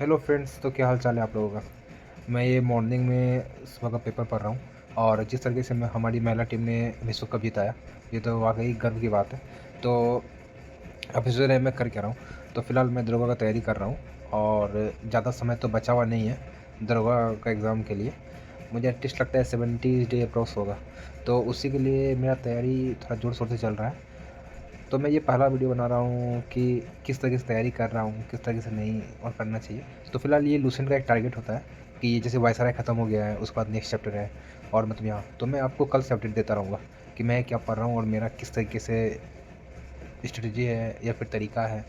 Hello friends, तो क्या हाल चाल है आप लोगों का। मैं ये मॉर्निंग में सुबह का पेपर पढ़ रहा हूँ और जिस तरीके से मैं हमारी महिला टीम ने विश्व कप जिताया, ये तो वाकई गर्व की बात है। तो अब इस वजह मैं कर क्या रहा हूँ, तो फिलहाल मैं दरोगा का तैयारी कर रहा हूँ और ज़्यादा समय तो बचा हुआ नहीं है दरोगा का एग्ज़ाम के लिए। मुझे एटलीस्ट लगता है 70 डे अप्रॉक्स होगा, तो उसी के लिए मेरा तैयारी थोड़ा ज़ोर शोर से चल रहा है। तो मैं ये पहला वीडियो बना रहा हूँ कि किस तरीके से तैयारी कर रहा हूँ, किस तरीके से नहीं और करना चाहिए। तो फिलहाल ये लूसेंट का एक टारगेट होता है कि जैसे वायसराय ख़त्म हो गया है, उसके बाद नेक्स्ट चैप्टर है और मतलब यहाँ तो मैं आपको कल से अपडेट देता रहूँगा कि मैं क्या पढ़ रहा हूँ और मेरा किस तरीके से स्ट्रेटजी है या फिर तरीका है।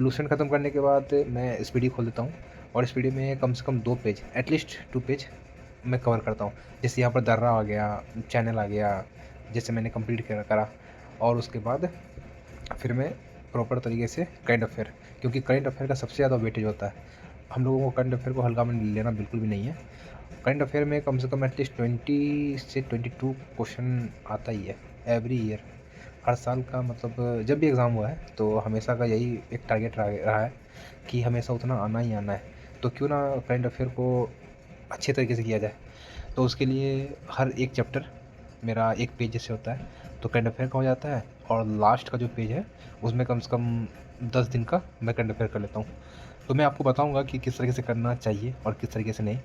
लूसेंट ख़त्म करने के बाद मैं एसपीडी खोल देता हूँ और एसपीडी में कम से कम 2 पेज, एटलीस्ट 2 पेज मैं कवर करता हूँ। जैसे यहाँ पर दर्रा आ गया, चैनल आ गया, जैसे मैंने कंप्लीट करा और उसके बाद फिर मैं प्रॉपर तरीके से करंट अफेयर, क्योंकि करंट अफेयर का सबसे ज़्यादा वेटेज होता है। हम लोगों को करंट अफेयर को हल्का में लेना बिल्कुल भी नहीं है। करंट अफेयर में कम से कम एटलीस्ट 20 से 22 क्वेश्चन आता ही है एवरी ईयर। हर साल का मतलब जब भी एग्ज़ाम हुआ है तो हमेशा का यही एक टारगेट रहा है कि हमेशा उतना आना ही आना है। तो क्यों ना करंट अफेयर को अच्छे तरीके से किया जाए। तो उसके लिए हर एक चैप्टर मेरा एक पेज जैसे होता है, तो करंट अफेयर का हो जाता है और लास्ट का जो पेज है उसमें कम से कम 10 दिन का मैं करंट अफेयर कर लेता हूँ। तो मैं आपको बताऊँगा कि किस तरीके से करना चाहिए और किस तरीके से नहीं।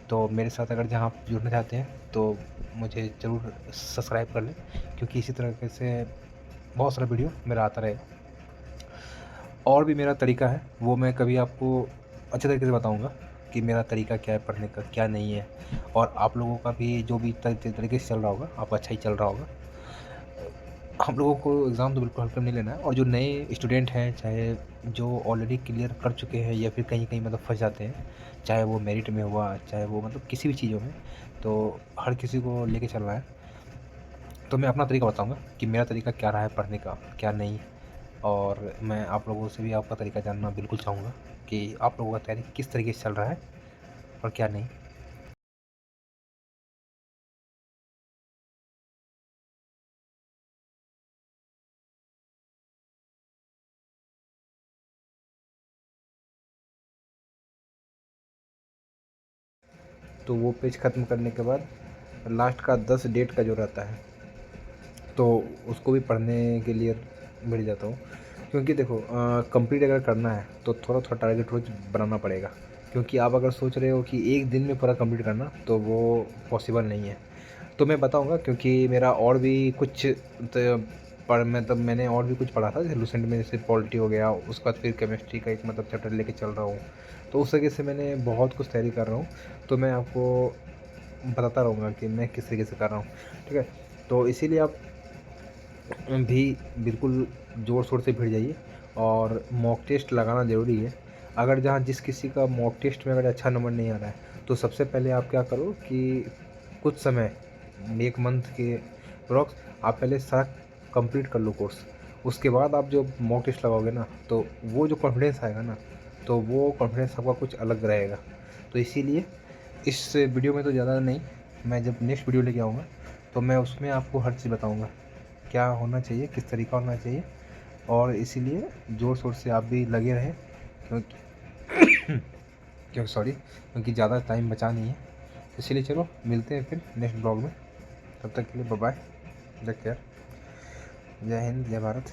तो मेरे साथ अगर जहाँ आप जुड़ना चाहते हैं तो मुझे ज़रूर सब्सक्राइब कर लें, क्योंकि इसी तरीके से बहुत सारा वीडियो मेरा आता रहेगा। और भी मेरा तरीका है वो मैं कभी आपको अच्छे तरीके से बताऊँगा कि मेरा तरीका क्या है पढ़ने का, क्या नहीं है। और आप लोगों का भी जो भी तरीके से चल रहा होगा, आपका अच्छा ही चल रहा होगा। हम लोगों को एग्ज़ाम तो बिल्कुल हल्के में नहीं लेना है और जो नए स्टूडेंट हैं, चाहे जो ऑलरेडी क्लियर कर चुके हैं या फिर कहीं-कहीं मतलब फँस जाते हैं, चाहे वो मेरिट में हुआ, चाहे वो मतलब किसी भी चीज़ों में, तो हर किसी को लेके चलना है। तो मैं अपना तरीका बताऊँगा कि मेरा तरीका क्या रहा है पढ़ने का, क्या नहीं। और मैं आप लोगों से भी आपका तरीका जानना बिल्कुल चाहूँगा कि आप लोगों का तैयारी किस तरीके से चल रहा है और क्या नहीं। तो वो पेज ख़त्म करने के बाद लास्ट का 10 डेट का जो रहता है, तो उसको भी पढ़ने के लिए बैठ जाता हूँ। क्योंकि देखो कंप्लीट अगर करना है तो थोड़ा-थोड़ा टारगेट रोज़ बनाना पड़ेगा। क्योंकि आप अगर सोच रहे हो कि एक दिन में पूरा कंप्लीट करना, तो वो पॉसिबल नहीं है। तो मैं बताऊँगा, क्योंकि मेरा और भी कुछ त पर मतलब मैंने और भी कुछ पढ़ा था, जैसे लूसेंट में जैसे पॉलिटी हो गया, उसके बाद फिर केमिस्ट्री का एक मतलब चैप्टर लेके चल रहा हूँ। तो उस तरीके से मैंने बहुत कुछ तैयारी कर रहा हूँ। तो मैं आपको बताता रहूँगा कि मैं किस तरीके से कर रहा हूँ, ठीक है? तो इसीलिए आप भी बिल्कुल ज़ोर-शोर से भिड़ जाइए और मॉक टेस्ट लगाना ज़रूरी है। अगर जहाँ जिस किसी का मॉक टेस्ट में अगर अच्छा नंबर नहीं आ रहा है, तो सबसे पहले आप क्या करो कि कुछ समय 1 मंथ के अप्रॉक्स आप पहले सारा कंप्लीट कर लो कोर्स। उसके बाद आप जो मॉक टेस्ट लगाओगे ना, तो वो जो कॉन्फिडेंस आएगा ना, तो वो कॉन्फिडेंस आपका कुछ अलग रहेगा। तो इसीलिए इस वीडियो में तो ज़्यादा नहीं, मैं जब नेक्स्ट वीडियो लेके आऊँगा, तो मैं उसमें आपको हर चीज़ बताऊँगा। क्या होना चाहिए, किस तरीका होना चाहिए। और इसीलिए ज़ोर-शोर से आप भी लगे रहें, क्योंकि क्योंकि ज़्यादा टाइम बचा नहीं है। तो इसीलिए चलो मिलते हैं फिर नेक्स्ट ब्लॉग में। तब तक के लिए बाय बाय, टेक केयर, जय हिंद, जय भारत।